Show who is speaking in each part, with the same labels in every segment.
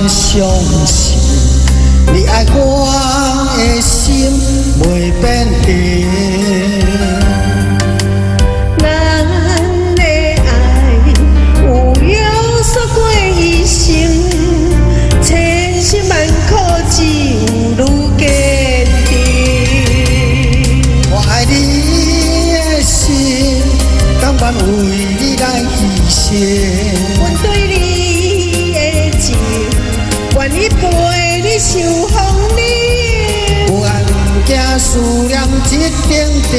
Speaker 1: 相信，你爱我的心袂变形。
Speaker 2: 咱的爱有约束过一生，千辛万苦只有愈坚定。
Speaker 1: 我爱你的心，甘愿为你来牺牲。
Speaker 2: 阮对你的情，愿意陪你受风雨。
Speaker 1: 有爱不惊思念一点点，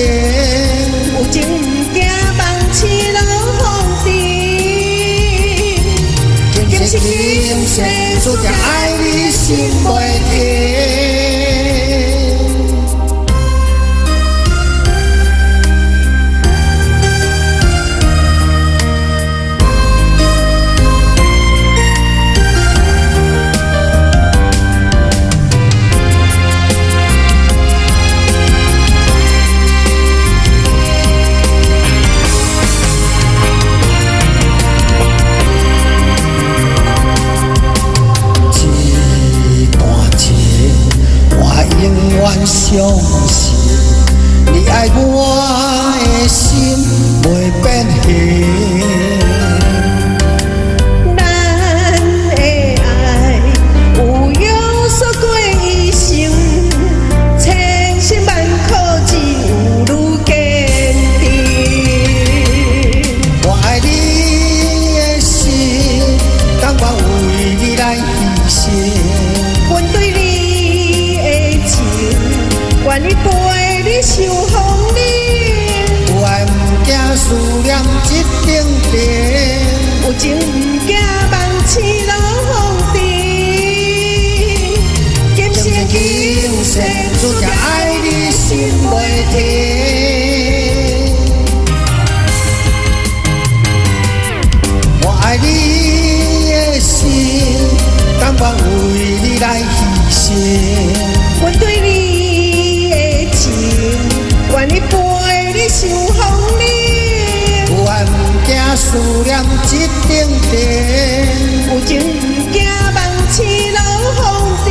Speaker 2: 有情不惊梦醒落风尘。今生今世，注定爱你心袂停。
Speaker 1: 相信你爱我的心袂变形。
Speaker 2: 咱的爱有约束过一生，千辛万苦只有愈坚定。
Speaker 1: 我爱你的心，甘愿为你来牺牲。
Speaker 2: 阮对你的情，愿意陪你受风雨。
Speaker 1: 有爱不惊思念一点点，
Speaker 2: 有情不惊梦醒落风尘。今生今世，注定爱你心袂停。
Speaker 1: 我爱你的心，甘愿为你来牺牲。
Speaker 2: 阮对你的情，愿意陪你受风雨。
Speaker 1: 有爱不惊思念一点点，
Speaker 2: 有情不惊梦醒落风尘。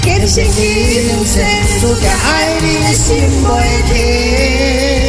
Speaker 2: 今生今世，注定爱你心袂停。